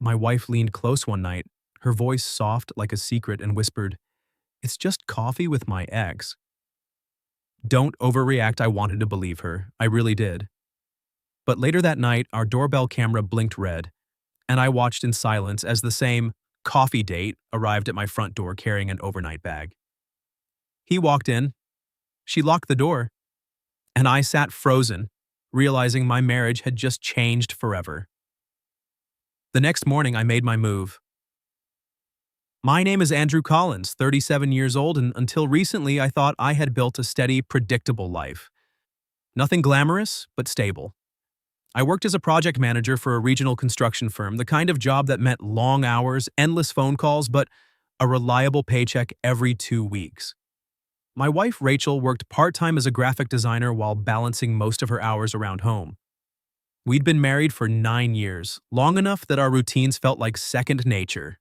My wife leaned close one night, her voice soft like a secret, and whispered, "It's just coffee with my ex." Don't overreact. I wanted to believe her. I really did. But later that night, our doorbell camera blinked red, and I watched in silence as the same coffee date arrived at my front door carrying an overnight bag. He walked in, she locked the door, and I sat frozen, realizing my marriage had just changed forever. The next morning, I made my move. My name is Andrew Collins, 37 years old, and until recently, I thought I had built a steady, predictable life. Nothing glamorous, but stable. I worked as a project manager for a regional construction firm, the kind of job that meant long hours, endless phone calls, but a reliable paycheck every 2 weeks. My wife, Rachel, worked part-time as a graphic designer while balancing most of her hours around home. We'd been married for 9 years, long enough that our routines felt like second nature.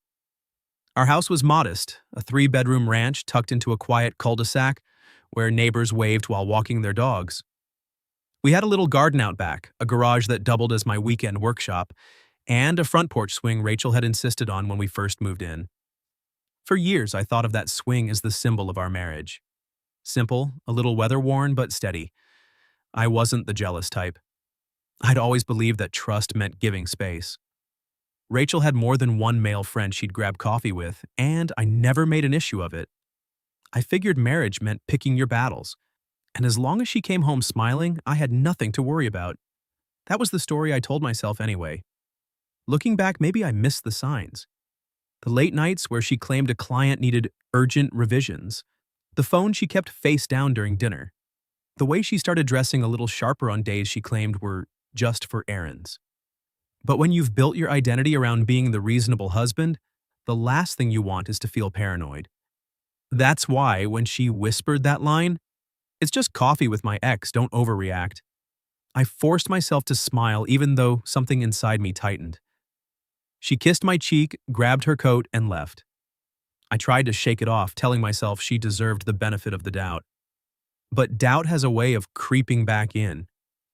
Our house was modest, a 3-bedroom ranch tucked into a quiet cul-de-sac where neighbors waved while walking their dogs. We had a little garden out back, a garage that doubled as my weekend workshop, and a front porch swing Rachel had insisted on when we first moved in. For years, I thought of that swing as the symbol of our marriage. Simple, a little weather-worn, but steady. I wasn't the jealous type. I'd always believed that trust meant giving space. Rachel had more than one male friend she'd grab coffee with, and I never made an issue of it. I figured marriage meant picking your battles, and as long as she came home smiling, I had nothing to worry about. That was the story I told myself anyway. Looking back, maybe I missed the signs. The late nights where she claimed a client needed urgent revisions. The phone she kept face down during dinner. The way she started dressing a little sharper on days she claimed were just for errands. But when you've built your identity around being the reasonable husband, the last thing you want is to feel paranoid. That's why when she whispered that line, "It's just coffee with my ex, don't overreact," I forced myself to smile even though something inside me tightened. She kissed my cheek, grabbed her coat, and left. I tried to shake it off, telling myself she deserved the benefit of the doubt. But doubt has a way of creeping back in,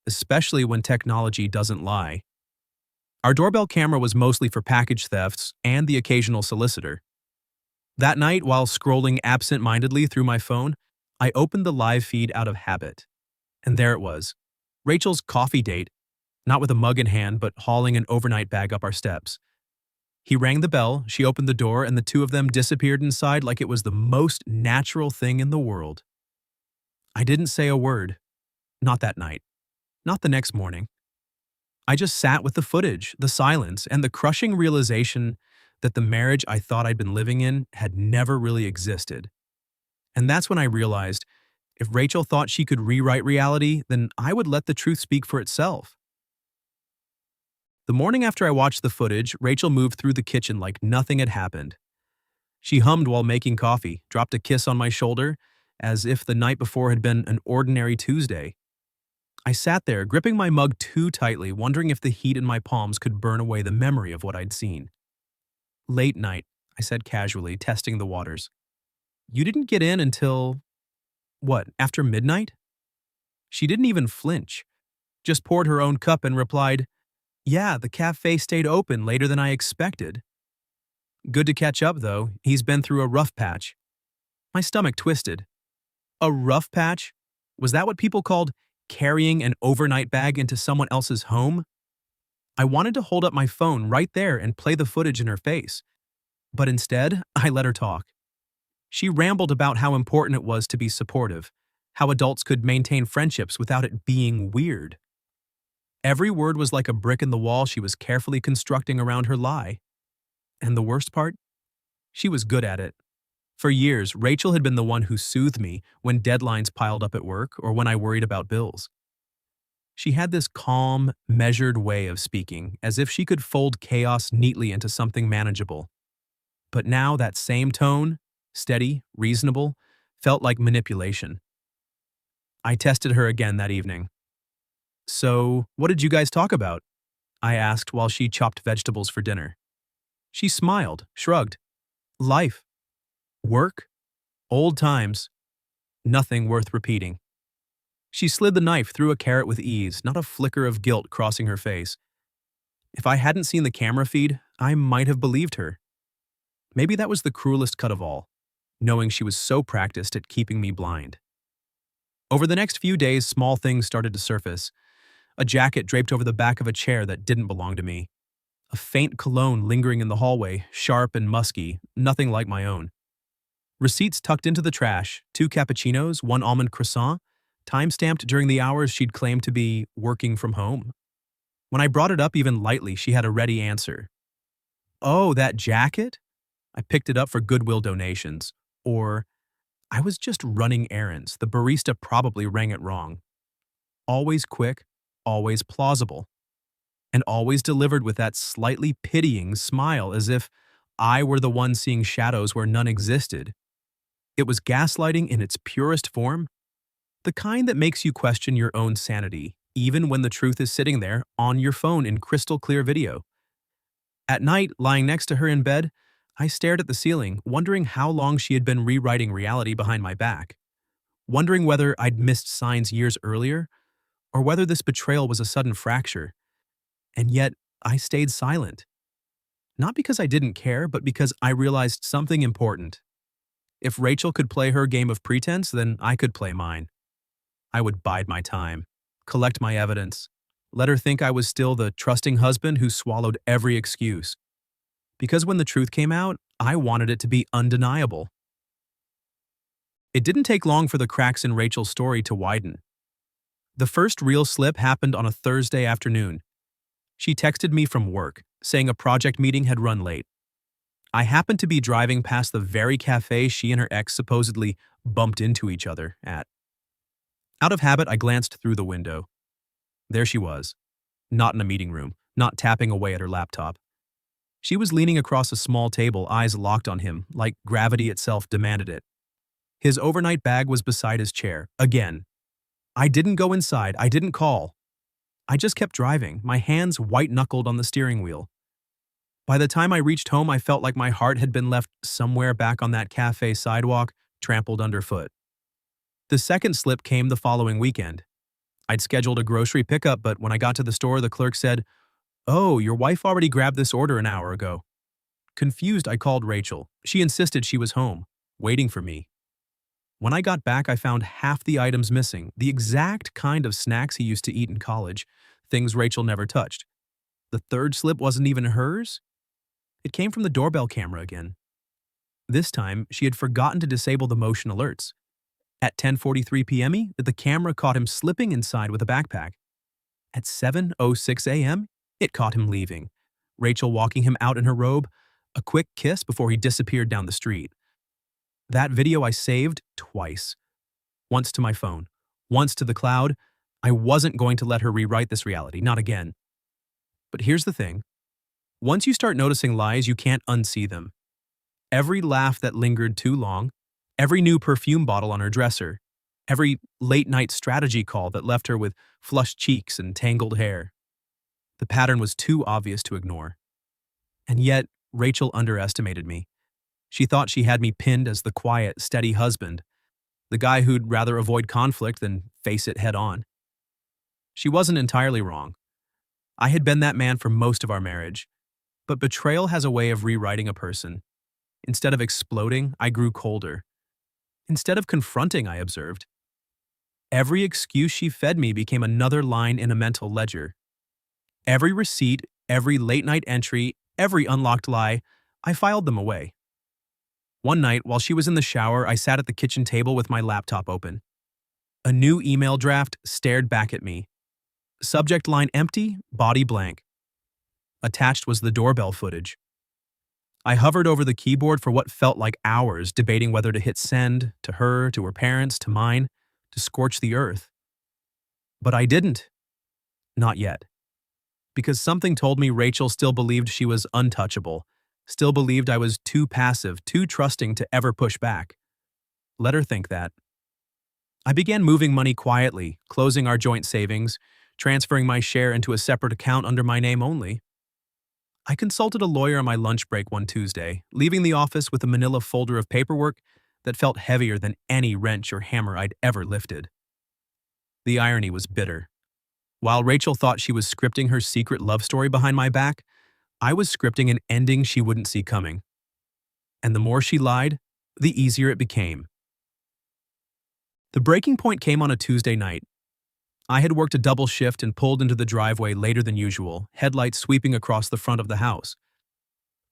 especially when technology doesn't lie. Our doorbell camera was mostly for package thefts and the occasional solicitor. That night, while scrolling absent-mindedly through my phone, I opened the live feed out of habit. And there it was, Rachel's coffee date, not with a mug in hand, but hauling an overnight bag up our steps. He rang the bell, she opened the door, and the two of them disappeared inside like it was the most natural thing in the world. I didn't say a word. Not that night. Not the next morning. I just sat with the footage, the silence, and the crushing realization that the marriage I thought I'd been living in had never really existed. And that's when I realized, if Rachel thought she could rewrite reality, then I would let the truth speak for itself. The morning after I watched the footage, Rachel moved through the kitchen like nothing had happened. She hummed while making coffee, dropped a kiss on my shoulder, as if the night before had been an ordinary Tuesday. I sat there, gripping my mug too tightly, wondering if the heat in my palms could burn away the memory of what I'd seen. "Late night," I said casually, testing the waters. "You didn't get in until, what, after midnight?" She didn't even flinch, just poured her own cup and replied, "Yeah, the cafe stayed open later than I expected." "Good to catch up, though. He's been through a rough patch." My stomach twisted. A rough patch? Was that what people called carrying an overnight bag into someone else's home? I wanted to hold up my phone right there and play the footage in her face. But instead, I let her talk. She rambled about how important it was to be supportive, how adults could maintain friendships without it being weird. Every word was like a brick in the wall she was carefully constructing around her lie. And the worst part? She was good at it. For years, Rachel had been the one who soothed me when deadlines piled up at work or when I worried about bills. She had this calm, measured way of speaking, as if she could fold chaos neatly into something manageable. But now that same tone, steady, reasonable, felt like manipulation. I tested her again that evening. "So, what did you guys talk about?" I asked while she chopped vegetables for dinner. She smiled, shrugged. "Life. Work. Old times. Nothing worth repeating." She slid the knife through a carrot with ease, not a flicker of guilt crossing her face. If I hadn't seen the camera feed, I might have believed her. Maybe that was the cruelest cut of all, knowing she was so practiced at keeping me blind. Over the next few days, small things started to surface. A jacket draped over the back of a chair that didn't belong to me. A faint cologne lingering in the hallway, sharp and musky, nothing like my own. Receipts tucked into the trash, 2 cappuccinos, 1 almond croissant, time-stamped during the hours she'd claimed to be working from home. When I brought it up even lightly, she had a ready answer. "Oh, that jacket? I picked it up for Goodwill donations." Or, "I was just running errands. The barista probably rang it wrong." Always quick, always plausible, and always delivered with that slightly pitying smile as if I were the one seeing shadows where none existed. It was gaslighting in its purest form, the kind that makes you question your own sanity, even when the truth is sitting there on your phone in crystal clear video. At night, lying next to her in bed, I stared at the ceiling, wondering how long she had been rewriting reality behind my back, wondering whether I'd missed signs years earlier, or whether this betrayal was a sudden fracture. And yet, I stayed silent. Not because I didn't care, but because I realized something important. If Rachel could play her game of pretense, then I could play mine. I would bide my time, collect my evidence, let her think I was still the trusting husband who swallowed every excuse. Because when the truth came out, I wanted it to be undeniable. It didn't take long for the cracks in Rachel's story to widen. The first real slip happened on a Thursday afternoon. She texted me from work, saying a project meeting had run late. I happened to be driving past the very cafe she and her ex supposedly bumped into each other at. Out of habit, I glanced through the window. There she was, not in a meeting room, not tapping away at her laptop. She was leaning across a small table, eyes locked on him, like gravity itself demanded it. His overnight bag was beside his chair, again. I didn't go inside, I didn't call. I just kept driving, my hands white-knuckled on the steering wheel. By the time I reached home, I felt like my heart had been left somewhere back on that cafe sidewalk, trampled underfoot. The second slip came the following weekend. I'd scheduled a grocery pickup, but when I got to the store, the clerk said, "Oh, your wife already grabbed this order an hour ago." Confused, I called Rachel. She insisted she was home, waiting for me. When I got back, I found half the items missing, the exact kind of snacks he used to eat in college, things Rachel never touched. The third slip wasn't even hers. It came from the doorbell camera again. This time, she had forgotten to disable the motion alerts. At 10:43 p.m., the camera caught him slipping inside with a backpack. At 7:06 a.m., it caught him leaving, Rachel walking him out in her robe, a quick kiss before he disappeared down the street. That video I saved twice. Once to my phone, once to the cloud. I wasn't going to let her rewrite this reality, not again. But here's the thing. Once you start noticing lies, you can't unsee them. Every laugh that lingered too long, every new perfume bottle on her dresser, every late-night strategy call that left her with flushed cheeks and tangled hair. The pattern was too obvious to ignore. And yet, Rachel underestimated me. She thought she had me pinned as the quiet, steady husband, the guy who'd rather avoid conflict than face it head-on. She wasn't entirely wrong. I had been that man for most of our marriage. But betrayal has a way of rewriting a person. Instead of exploding, I grew colder. Instead of confronting, I observed. Every excuse she fed me became another line in a mental ledger. Every receipt, every late-night entry, every unlocked lie, I filed them away. One night, while she was in the shower, I sat at the kitchen table with my laptop open. A new email draft stared back at me. Subject line empty, body blank. Attached was the doorbell footage. I hovered over the keyboard for what felt like hours, debating whether to hit send, to her, to her parents, to mine, to scorch the earth. But I didn't. Not yet. Because something told me Rachel still believed she was untouchable, still believed I was too passive, too trusting to ever push back. Let her think that. I began moving money quietly, closing our joint savings, transferring my share into a separate account under my name only. I consulted a lawyer on my lunch break one Tuesday, leaving the office with a manila folder of paperwork that felt heavier than any wrench or hammer I'd ever lifted. The irony was bitter. While Rachel thought she was scripting her secret love story behind my back, I was scripting an ending she wouldn't see coming. And the more she lied, the easier it became. The breaking point came on a Tuesday night. I had worked a double shift and pulled into the driveway later than usual, headlights sweeping across the front of the house.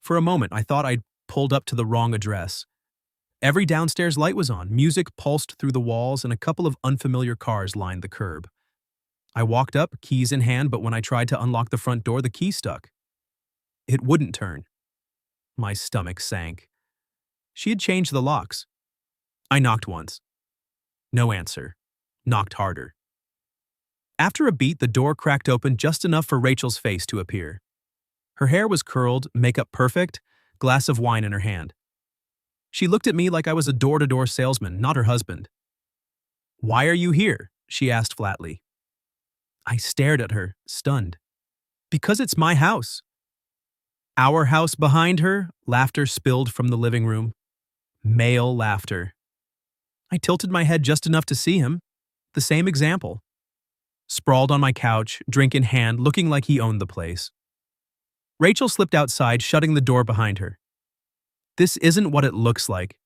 For a moment, I thought I'd pulled up to the wrong address. Every downstairs light was on, music pulsed through the walls, and a couple of unfamiliar cars lined the curb. I walked up, keys in hand, but when I tried to unlock the front door, the key stuck. It wouldn't turn. My stomach sank. She had changed the locks. I knocked once. No answer. Knocked harder. After a beat, the door cracked open just enough for Rachel's face to appear. Her hair was curled, makeup perfect, glass of wine in her hand. She looked at me like I was a door-to-door salesman, not her husband. "Why are you here?" she asked flatly. I stared at her, stunned. "Because it's my house." Our house behind her, laughter spilled from the living room. Male laughter. I tilted my head just enough to see him. The same example. Sprawled on my couch, drink in hand, looking like he owned the place. Rachel slipped outside, shutting the door behind her. "This isn't what it looks like."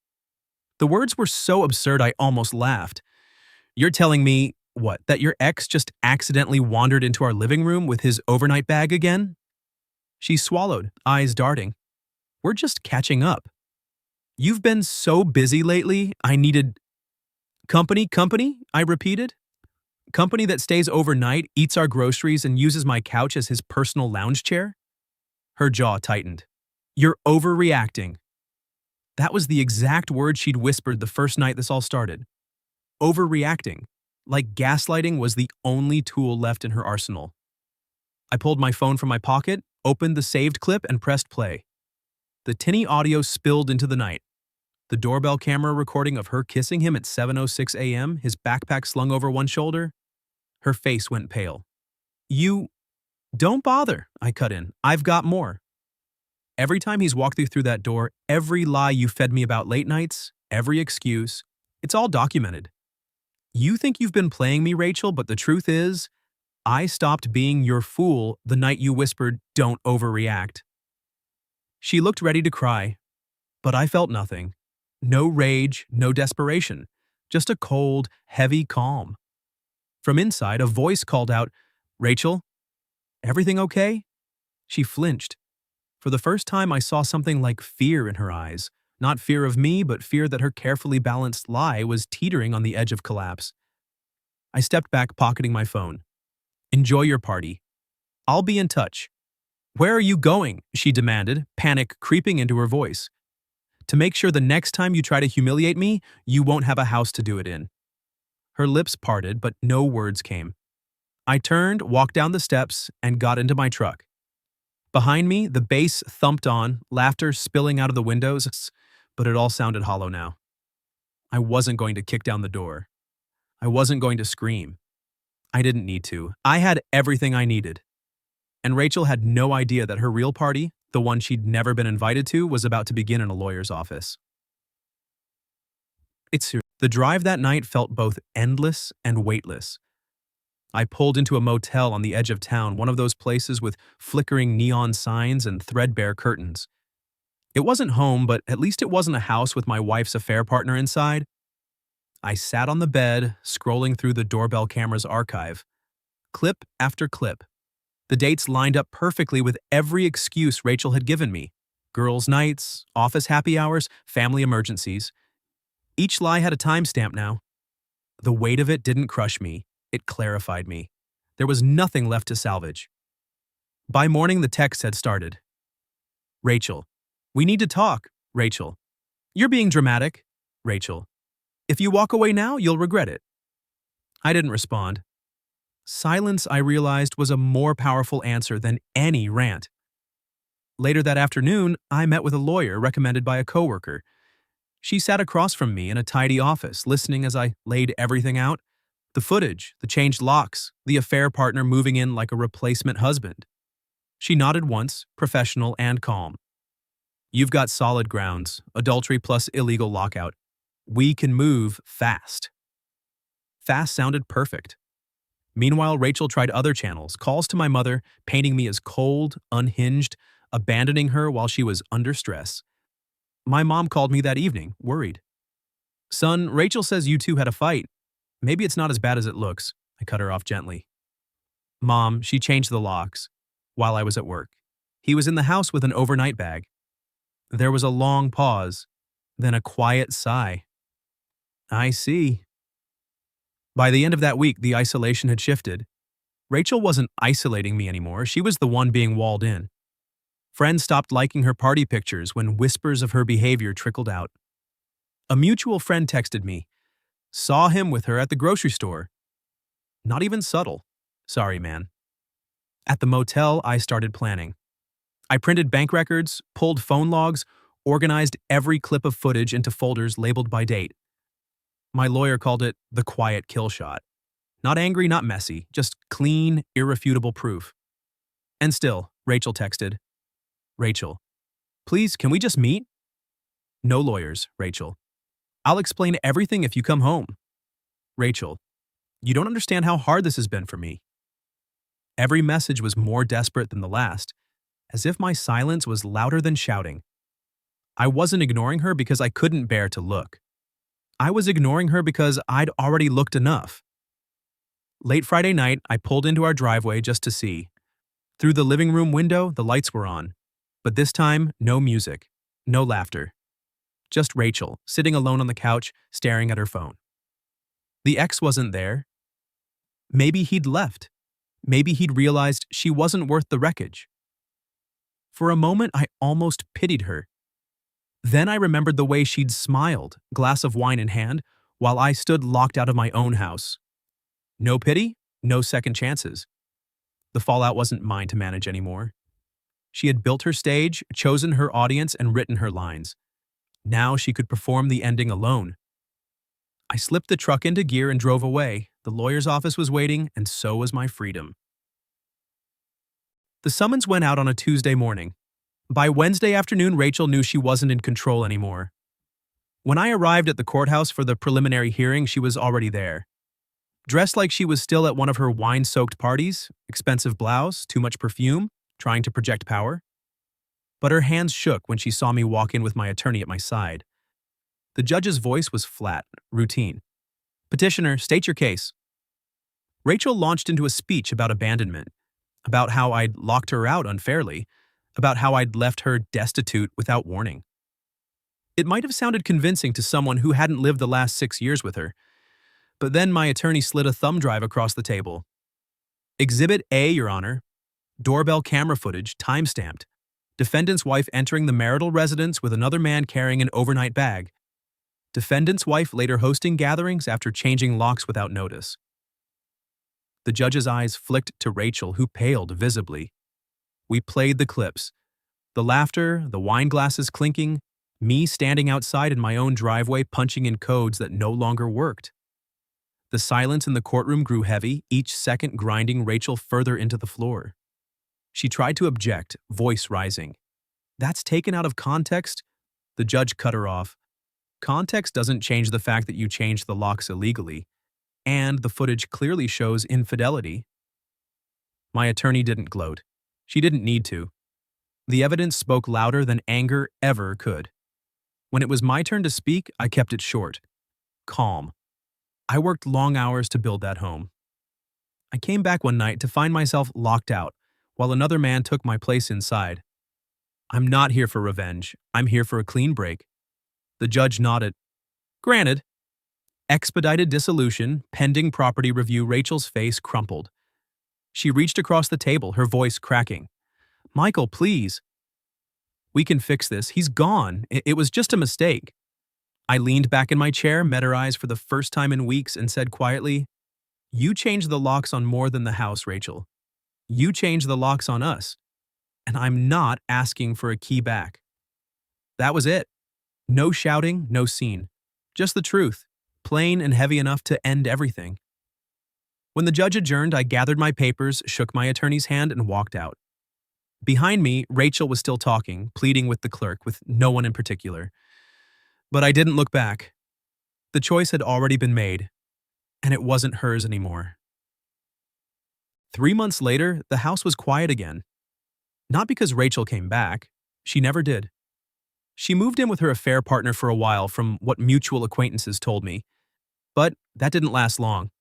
The words were so absurd I almost laughed. "You're telling me, what, that your ex just accidentally wandered into our living room with his overnight bag again?" She swallowed, eyes darting. "We're just catching up." "You've been so busy lately, I needed—" Company, I repeated. "Company that stays overnight, eats our groceries, and uses my couch as his personal lounge chair?" Her jaw tightened. "You're overreacting." That was the exact word she'd whispered the first night this all started. Overreacting. Like gaslighting was the only tool left in her arsenal. I pulled my phone from my pocket, opened the saved clip, and pressed play. The tinny audio spilled into the night. The doorbell camera recording of her kissing him at 7:06 a.m., his backpack slung over one shoulder. Her face went pale. "You... Don't bother," I cut in. "I've got more." Every time he's walked through that door, every lie you fed me about late nights, every excuse, it's all documented. You think you've been playing me, Rachel, but the truth is, I stopped being your fool the night you whispered, "Don't overreact." She looked ready to cry, but I felt nothing. No rage, no desperation, just a cold, heavy calm. From inside, a voice called out, "Rachel, everything okay?" She flinched. For the first time, I saw something like fear in her eyes. Not fear of me, but fear that her carefully balanced lie was teetering on the edge of collapse. I stepped back, pocketing my phone. "Enjoy your party. I'll be in touch." "Where are you going?" she demanded, panic creeping into her voice. "To make sure the next time you try to humiliate me, you won't have a house to do it in." Her lips parted, but no words came. I turned, walked down the steps, and got into my truck. Behind me, the bass thumped on, laughter spilling out of the windows, but it all sounded hollow now. I wasn't going to kick down the door. I wasn't going to scream. I didn't need to. I had everything I needed. And Rachel had no idea that her real party, the one she'd never been invited to, was about to begin in a lawyer's office. The drive that night felt both endless and weightless. I pulled into a motel on the edge of town, one of those places with flickering neon signs and threadbare curtains. It wasn't home, but at least it wasn't a house with my wife's affair partner inside. I sat on the bed, scrolling through the doorbell camera's archive. Clip after clip. The dates lined up perfectly with every excuse Rachel had given me. Girls' nights, office happy hours, family emergencies. Each lie had a timestamp now. The weight of it didn't crush me. It clarified me. There was nothing left to salvage. By morning, the text had started. "Rachel. We need to talk, Rachel. You're being dramatic, Rachel. If you walk away now, you'll regret it." I didn't respond. Silence, I realized, was a more powerful answer than any rant. Later that afternoon, I met with a lawyer recommended by a coworker. She sat across from me in a tidy office, listening as I laid everything out. The footage, the changed locks, the affair partner moving in like a replacement husband. She nodded once, professional and calm. "You've got solid grounds, adultery plus illegal lockout. We can move fast." Fast sounded perfect. Meanwhile, Rachel tried other channels, calls to my mother, painting me as cold, unhinged, abandoning her while she was under stress. My mom called me that evening, worried. Son, Rachel says you two had a fight. Maybe it's not as bad as it looks. I cut her off gently. Mom, she changed the locks while I was at work. He was in the house with an overnight bag. There was a long pause, then a quiet sigh. I see. By the end of that week, the isolation had shifted. Rachel wasn't isolating me anymore. She was the one being walled in. Friends stopped liking her party pictures when whispers of her behavior trickled out. A mutual friend texted me. Saw him with her at the grocery store. Not even subtle. Sorry, man. At the motel, I started planning. I printed bank records, pulled phone logs, organized every clip of footage into folders labeled by date. My lawyer called it the quiet kill shot. Not angry, not messy, just clean, irrefutable proof. And still, Rachel texted. Rachel, please, can we just meet? No lawyers, Rachel. I'll explain everything if you come home. Rachel, you don't understand how hard this has been for me. Every message was more desperate than the last, as if my silence was louder than shouting. I wasn't ignoring her because I couldn't bear to look. I was ignoring her because I'd already looked enough. Late Friday night, I pulled into our driveway just to see. Through the living room window, the lights were on. But this time, no music, no laughter. Just Rachel, sitting alone on the couch, staring at her phone. The ex wasn't there. Maybe he'd left. Maybe he'd realized she wasn't worth the wreckage. For a moment, I almost pitied her. Then I remembered the way she'd smiled, glass of wine in hand, while I stood locked out of my own house. No pity, no second chances. The fallout wasn't mine to manage anymore. She had built her stage, chosen her audience, and written her lines. Now she could perform the ending alone. I slipped the truck into gear and drove away. The lawyer's office was waiting, and so was my freedom. The summons went out on a Tuesday morning. By Wednesday afternoon, Rachel knew she wasn't in control anymore. When I arrived at the courthouse for the preliminary hearing, she was already there. Dressed like she was still at one of her wine-soaked parties, expensive blouse, too much perfume, trying to project power. But her hands shook when she saw me walk in with my attorney at my side. The judge's voice was flat, routine. Petitioner, state your case. Rachel launched into a speech about abandonment, about how I'd locked her out unfairly, about how I'd left her destitute without warning. It might have sounded convincing to someone who hadn't lived the last 6 years with her, but then my attorney slid a thumb drive across the table. Exhibit A, Your Honor. Doorbell camera footage, time-stamped. Defendant's wife entering the marital residence with another man carrying an overnight bag. Defendant's wife later hosting gatherings after changing locks without notice. The judge's eyes flicked to Rachel, who paled visibly. We played the clips. The laughter, the wine glasses clinking, me standing outside in my own driveway punching in codes that no longer worked. The silence in the courtroom grew heavy, each second grinding Rachel further into the floor. She tried to object, voice rising. That's taken out of context? The judge cut her off. Context doesn't change the fact that you changed the locks illegally, and the footage clearly shows infidelity. My attorney didn't gloat. She didn't need to. The evidence spoke louder than anger ever could. When it was my turn to speak, I kept it short. Calm. I worked long hours to build that home. I came back one night to find myself locked out, while another man took my place inside. I'm not here for revenge. I'm here for a clean break. The judge nodded. Granted. Expedited dissolution, pending property review. Rachel's face crumpled. She reached across the table, her voice cracking. Michael, please. We can fix this. He's gone. It was just a mistake. I leaned back in my chair, met her eyes for the first time in weeks, and said quietly, You changed the locks on more than the house, Rachel. You changed the locks on us. And I'm not asking for a key back. That was it. No shouting, no scene. Just the truth, plain and heavy enough to end everything. When the judge adjourned, I gathered my papers, shook my attorney's hand, and walked out. Behind me, Rachel was still talking, pleading with the clerk, with no one in particular. But I didn't look back. The choice had already been made, and it wasn't hers anymore. 3 months later, the house was quiet again. Not because Rachel came back. She never did. She moved in with her affair partner for a while, from what mutual acquaintances told me. But that didn't last long.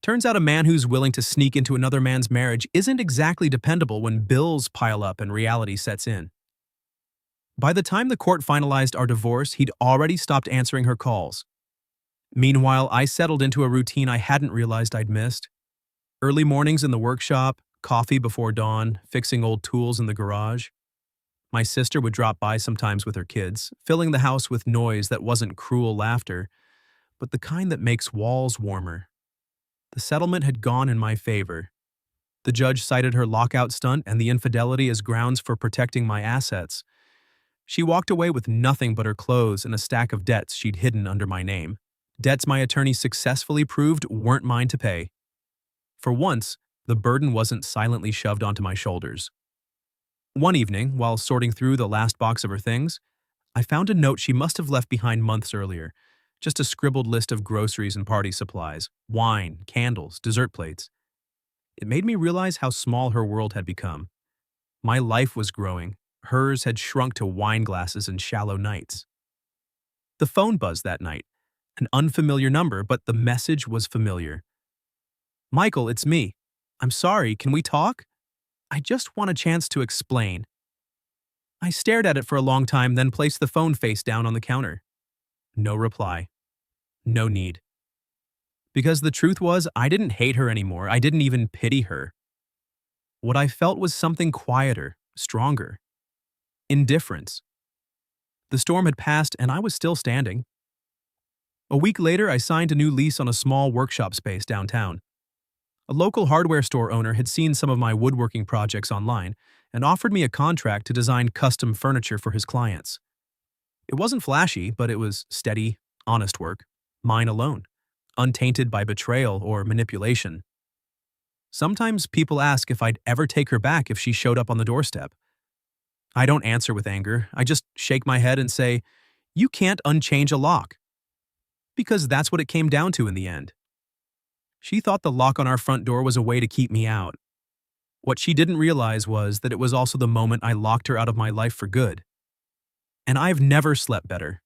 Turns out a man who's willing to sneak into another man's marriage isn't exactly dependable when bills pile up and reality sets in. By the time the court finalized our divorce, he'd already stopped answering her calls. Meanwhile, I settled into a routine I hadn't realized I'd missed. Early mornings in the workshop, coffee before dawn, fixing old tools in the garage. My sister would drop by sometimes with her kids, filling the house with noise that wasn't cruel laughter, but the kind that makes walls warmer. The settlement had gone in my favor. The judge cited her lockout stunt and the infidelity as grounds for protecting my assets. She walked away with nothing but her clothes and a stack of debts she'd hidden under my name. Debts my attorney successfully proved weren't mine to pay. For once, the burden wasn't silently shoved onto my shoulders. One evening, while sorting through the last box of her things, I found a note she must have left behind months earlier. Just a scribbled list of groceries and party supplies, wine, candles, dessert plates. It made me realize how small her world had become. My life was growing. Hers had shrunk to wine glasses and shallow nights. The phone buzzed that night. An unfamiliar number, but the message was familiar. "Michael, it's me. I'm sorry, can we talk? I just want a chance to explain." I stared at it for a long time, then placed the phone face down on the counter. No reply. No need. Because the truth was, I didn't hate her anymore. I didn't even pity her. What I felt was something quieter, stronger. Indifference. The storm had passed, and I was still standing. A week later, I signed a new lease on a small workshop space downtown. A local hardware store owner had seen some of my woodworking projects online and offered me a contract to design custom furniture for his clients. It wasn't flashy, but it was steady, honest work, mine alone, untainted by betrayal or manipulation. Sometimes people ask if I'd ever take her back if she showed up on the doorstep. I don't answer with anger. I just shake my head and say, "You can't unchange a lock." Because that's what it came down to in the end. She thought the lock on our front door was a way to keep me out. What she didn't realize was that it was also the moment I locked her out of my life for good. And I've never slept better.